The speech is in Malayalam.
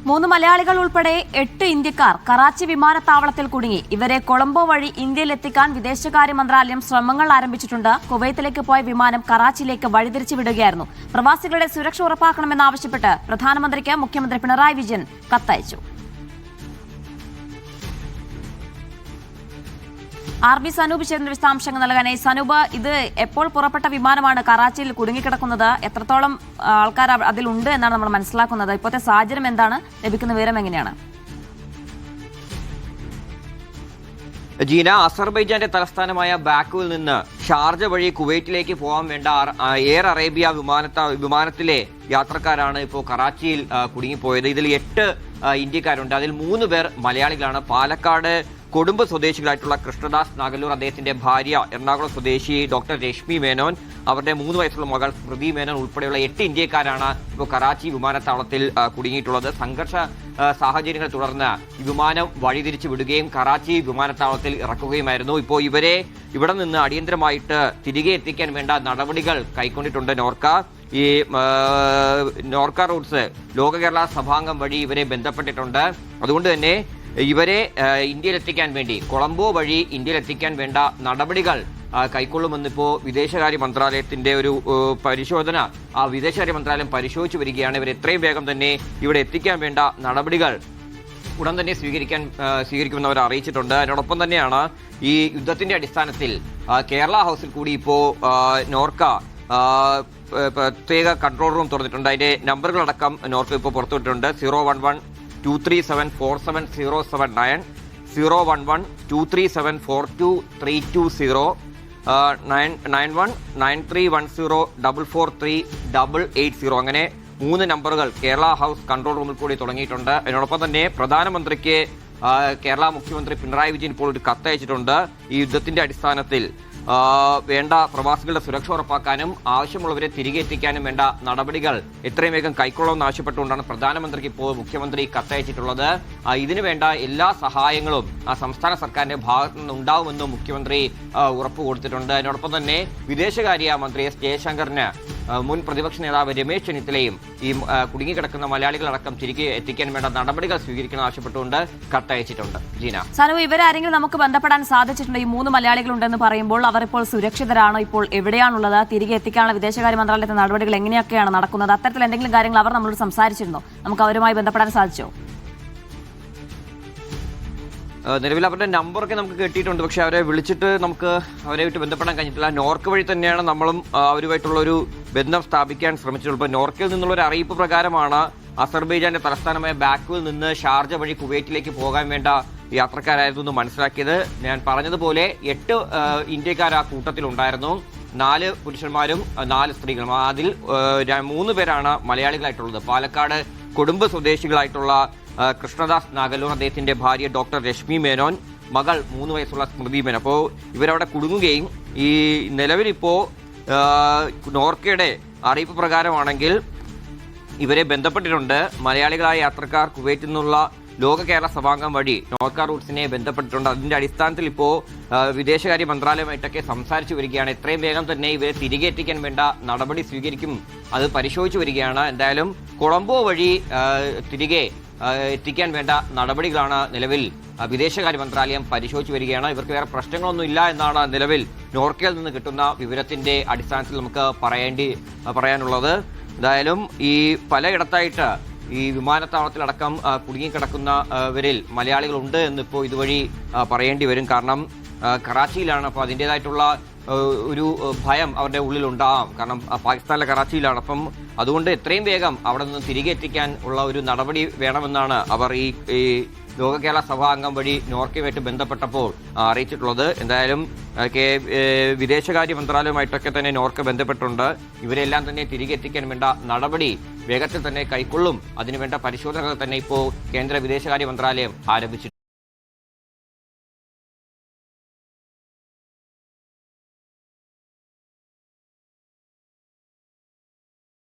3 മലയാളികൾ ഉൾപ്പെടെ 8 ഇന്ത്യക്കാർ കറാച്ചി വിമാനത്താവളത്തിൽ കുടുങ്ങി. ഇവരെ കൊളംബോ വഴി ഇന്ത്യയിലെത്തിക്കാൻ വിദേശകാര്യ മന്ത്രാലയം ശ്രമങ്ങൾ ആരംഭിച്ചിട്ടുണ്ട്. കുവൈത്തിലേക്ക് പോയ വിമാനം കറാച്ചിയിലേക്ക് വഴിതിരിച്ചു വിടുകയായിരുന്നു. പ്രവാസികളുടെ സുരക്ഷ ഉറപ്പാക്കണമെന്നാവശ്യപ്പെട്ട് പ്രധാനമന്ത്രിക്ക് മുഖ്യമന്ത്രി പിണറായി വിജയൻ കത്തയച്ചു. RB സനൂപ് ചേരുന്ന വിശദാംശങ്ങൾ നൽകാൻ. സനൂപ്, ഇത് എപ്പോൾ പുറപ്പെട്ട വിമാനമാണ് കറാച്ചിയിൽ കുടുങ്ങിക്കിടക്കുന്നത്? എത്രത്തോളം ആൾക്കാർ അതിലുണ്ട് എന്നാണ് നമ്മൾ മനസ്സിലാക്കുന്നത്? ഇപ്പോഴത്തെ സാഹചര്യം എന്താണ്? ലഭിക്കുന്ന വിവരം എങ്ങനെയാണ്? ജീന, അസർബൈജാന്റെ തലസ്ഥാനമായ ബാക്കുവിൽ നിന്ന് ഷാർജ വഴി കുവൈറ്റിലേക്ക് പോകാൻ വേണ്ട എയർ അറേബ്യ വിമാനത്തിലെ യാത്രക്കാരാണ് ഇപ്പോൾ കറാച്ചിയിൽ കുടുങ്ങിപ്പോയത്. ഇതിൽ 8 ഇന്ത്യക്കാരുണ്ട്. അതിൽ 3 പേർ മലയാളികളാണ്. പാലക്കാട് കൊടുമ്പ് സ്വദേശികളായിട്ടുള്ള കൃഷ്ണദാസ് നാഗല്ലൂർ, അദ്ദേഹത്തിന്റെ ഭാര്യ എറണാകുളം സ്വദേശി ഡോക്ടർ രശ്മി മേനോൻ, അവരുടെ 3 വയസ്സുള്ള മകൾ സ്മൃതി മേനോൻ ഉൾപ്പെടെയുള്ള 8 ഇന്ത്യക്കാരാണ് ഇപ്പോൾ കറാച്ചി വിമാനത്താവളത്തിൽ കുടുങ്ങിയിട്ടുള്ളത്. സംഘർഷ സാഹചര്യങ്ങളെ തുടർന്ന് ഈ വിമാനം വഴിതിരിച്ചു വിടുകയും കറാച്ചി വിമാനത്താവളത്തിൽ ഇറക്കുകയുമായിരുന്നു. ഇപ്പോൾ ഇവരെ ഇവിടെ നിന്ന് അടിയന്തരമായിട്ട് തിരികെ എത്തിക്കാൻ വേണ്ട നടപടികൾ കൈക്കൊണ്ടിട്ടുണ്ട് നോർക്ക. ഈ നോർക്ക റൂട്ട്സ് ലോക കേരള സഭാംഗം വഴി ഇവരെ ബന്ധപ്പെട്ടിട്ടുണ്ട്. അതുകൊണ്ട് തന്നെ ഇവരെ ഇന്ത്യയിലെത്തിക്കാൻ വേണ്ടി കൊളംബോ വഴി ഇന്ത്യയിലെത്തിക്കാൻ വേണ്ട നടപടികൾ കൈക്കൊള്ളുമെന്നിപ്പോൾ വിദേശകാര്യ മന്ത്രാലയത്തിന്റെ ഒരു പരിശോധന വിദേശകാര്യ മന്ത്രാലയം പരിശോധിച്ചു വരികയാണ്. ഇവർ എത്രയും വേഗം തന്നെ ഇവിടെ എത്തിക്കാൻ വേണ്ട നടപടികൾ ഉടൻ തന്നെ സ്വീകരിക്കുമെന്ന് അവർ അറിയിച്ചിട്ടുണ്ട്. അതിനോടൊപ്പം തന്നെയാണ് ഈ യുദ്ധത്തിന്റെ അടിസ്ഥാനത്തിൽ കേരള ഹൗസിൽ കൂടി ഇപ്പോൾ നോർക്ക പ്രത്യേക കൺട്രോൾ റൂം തുറന്നിട്ടുണ്ട്. അതിന്റെ നമ്പറുകളടക്കം നോർക്ക ഇപ്പോൾ പുറത്തുവിട്ടിട്ടുണ്ട്. 011-237-47079, 011-237-42320, 919310443880. അങ്ങനെ 3 നമ്പറുകൾ കേരള ഹൗസ് കൺട്രോൾ റൂമിൽ കൂടി തുടങ്ങിയിട്ടുണ്ട്. അതിനോടൊപ്പം തന്നെ പ്രധാനമന്ത്രിക്ക് കേരള മുഖ്യമന്ത്രി പിണറായി വിജയൻ ഇപ്പോൾ ഒരു കത്തയച്ചിട്ടുണ്ട്. ഈ യുദ്ധത്തിന്റെ അടിസ്ഥാനത്തിൽ വേണ്ട പ്രവാസികളുടെ സുരക്ഷ ഉറപ്പാക്കാനും ആവശ്യമുള്ളവരെ തിരികെ എത്തിക്കാനും വേണ്ട നടപടികൾ എത്രയും വേഗം കൈക്കൊള്ളണമെന്ന് ആവശ്യപ്പെട്ടുകൊണ്ടാണ് പ്രധാനമന്ത്രിക്ക് ഇപ്പോൾ മുഖ്യമന്ത്രി കത്തയച്ചിട്ടുള്ളത്. ഇതിനു വേണ്ട എല്ലാ സഹായങ്ങളും സംസ്ഥാന സർക്കാരിന്റെ ഭാഗത്തു നിന്ന് ഉണ്ടാവുമെന്നും മുഖ്യമന്ത്രി ഉറപ്പ് കൊടുത്തിട്ടുണ്ട്. അതിനോടൊപ്പം തന്നെ വിദേശകാര്യ മന്ത്രി S ജയശങ്കറിന് മുൻ പ്രതിപക്ഷ നേതാവ് രമേശ് ചെന്നിത്തലയും ഈ കുടുങ്ങിക്കിടക്കുന്ന മലയാളികളടക്കം തിരികെ എത്തിക്കാൻ വേണ്ട നടപടികൾ സ്വീകരിക്കണം ആവശ്യപ്പെട്ടുകൊണ്ട് കത്തയച്ചിട്ടുണ്ട്. ജീന, സനു, ഇവരാരെങ്കിലും നമുക്ക് ബന്ധപ്പെടാൻ സാധിച്ചിട്ടുണ്ട്? ഈ 3 മലയാളികളുണ്ടെന്ന് പറയുമ്പോൾ അവർ ഇപ്പോൾ സുരക്ഷിതരാണോ? ഇപ്പോൾ എവിടെയാണുള്ളത്? തിരികെ എത്തിക്കാനുള്ള വിദേശകാര്യ മന്ത്രാലയത്തിന്റെ നടപടികൾ എങ്ങനെയൊക്കെയാണ് നടക്കുന്നത്? അത്തരത്തിൽ എന്തെങ്കിലും കാര്യങ്ങൾ അവർ നമ്മളോട് സംസാരിച്ചിരുന്നോ? നമുക്ക് അവരുമായി ബന്ധപ്പെടാൻ സാധിച്ചോ? നിലവിൽ അവരുടെ നമ്പറൊക്കെ നമുക്ക് കിട്ടിയിട്ടുണ്ട്. പക്ഷെ അവരെ വിളിച്ചിട്ട് നമുക്ക് അവരുമായിട്ട് ബന്ധപ്പെടാൻ കഴിഞ്ഞിട്ടില്ല. നോർക്ക വഴി തന്നെയാണ് നമ്മളും അവരുമായിട്ടുള്ള ഒരു ബന്ധം സ്ഥാപിക്കാൻ ശ്രമിച്ചിട്ടുള്ളത്. നോർക്കയിൽ നിന്നുള്ള ഒരു അറിയിപ്പ് പ്രകാരമാണ് അസർബൈജാന്റെ തലസ്ഥാനമായ ബാക്കുവിൽ നിന്ന് ഷാർജ വഴി കുവൈറ്റിലേക്ക് പോകാൻ വേണ്ട യാത്രക്കാരായിരുന്നു എന്ന് മനസ്സിലാക്കിയത്. ഞാൻ പറഞ്ഞതുപോലെ 8 ഇന്ത്യക്കാർ ആ കൂട്ടത്തിലുണ്ടായിരുന്നു. 4 പുരുഷന്മാരും 4 സ്ത്രീകളും. അതിൽ 3 പേരാണ് മലയാളികളായിട്ടുള്ളത്. പാലക്കാട് കൊടുമ്പ് സ്വദേശികളായിട്ടുള്ള കൃഷ്ണദാസ് നാഗല്ലൂർ, അദ്ദേഹത്തിന്റെ ഭാര്യ ഡോക്ടർ രശ്മി മേനോൻ, മകൾ 3 വയസ്സുള്ള സ്മൃതി മേനോൻ. അപ്പോൾ ഇവരവിടെ കുടുങ്ങുകയും ഈ നിലവിലിപ്പോൾ നോർക്കയുടെ അറിയിപ്പ് പ്രകാരമാണെങ്കിൽ ഇവരെ ബന്ധപ്പെട്ടിട്ടുണ്ട്. മലയാളികളായ യാത്രക്കാർ കുവൈറ്റിൽ നിന്നുള്ള ലോക കേരള സഭാംഗം വഴി നോർക്ക റൂട്ട്സിനെ ബന്ധപ്പെട്ടിട്ടുണ്ട്. അതിന്റെ അടിസ്ഥാനത്തിൽ ഇപ്പോൾ വിദേശകാര്യ മന്ത്രാലയമായിട്ടൊക്കെ സംസാരിച്ചു വരികയാണ്. എത്രയും വേഗം തന്നെ ഇവരെ തിരികെ എത്തിക്കാൻ വേണ്ട നടപടി സ്വീകരിക്കും, അത് പരിശോധിച്ചു വരികയാണ്. എന്തായാലും കൊളംബോ വഴി തിരികെ എത്തിക്കാൻ വേണ്ട നടപടികളാണ് നിലവിൽ വിദേശകാര്യ മന്ത്രാലയം പരിശോധിച്ചു വരികയാണ്. ഇവർക്ക് വേറെ പ്രശ്നങ്ങളൊന്നും ഇല്ല എന്നാണ് നിലവിൽ നോർക്കയിൽ നിന്ന് കിട്ടുന്ന വിവരത്തിന്റെ അടിസ്ഥാനത്തിൽ നമുക്ക് പറയാനുള്ളത്. എന്തായാലും ഈ പലയിടത്തായിട്ട് ഈ വിമാനത്താവളത്തിലടക്കം കുടുങ്ങിക്കിടക്കുന്നവരിൽ മലയാളികളുണ്ട് എന്നിപ്പോൾ ഇതുവഴി പറയേണ്ടി വരും. കാരണം കറാച്ചിയിലാണ്. അപ്പോൾ അതിൻ്റെതായിട്ടുള്ള ഒരു ഭയം അവരുടെ ഉള്ളിലുണ്ടാകാം. കാരണം പാകിസ്ഥാനിലെ കറാച്ചിയിലാണ്. അപ്പം അതുകൊണ്ട് എത്രയും വേഗം അവിടെ നിന്ന് തിരികെ എത്തിക്കാൻ ഉള്ള ഒരു നടപടി വേണമെന്നാണ് അവർ ഈ ലോക കേരള സഭാംഗം വഴി നോർക്കയുമായിട്ട് ബന്ധപ്പെട്ടപ്പോൾ അറിയിച്ചിട്ടുള്ളത്. എന്തായാലും വിദേശകാര്യ മന്ത്രാലയവുമായിട്ടൊക്കെ തന്നെ നോർക്ക ബന്ധപ്പെട്ടുണ്ട്. ഇവരെല്ലാം തന്നെ തിരികെ എത്തിക്കാൻ വേണ്ട നടപടി വേഗത്തിൽ തന്നെ കൈക്കൊള്ളും. അതിനുവേണ്ട പരിശോധനകൾ തന്നെ ഇപ്പോൾ കേന്ദ്ര വിദേശകാര്യ മന്ത്രാലയം ആരംഭിച്ചിട്ടുണ്ട്.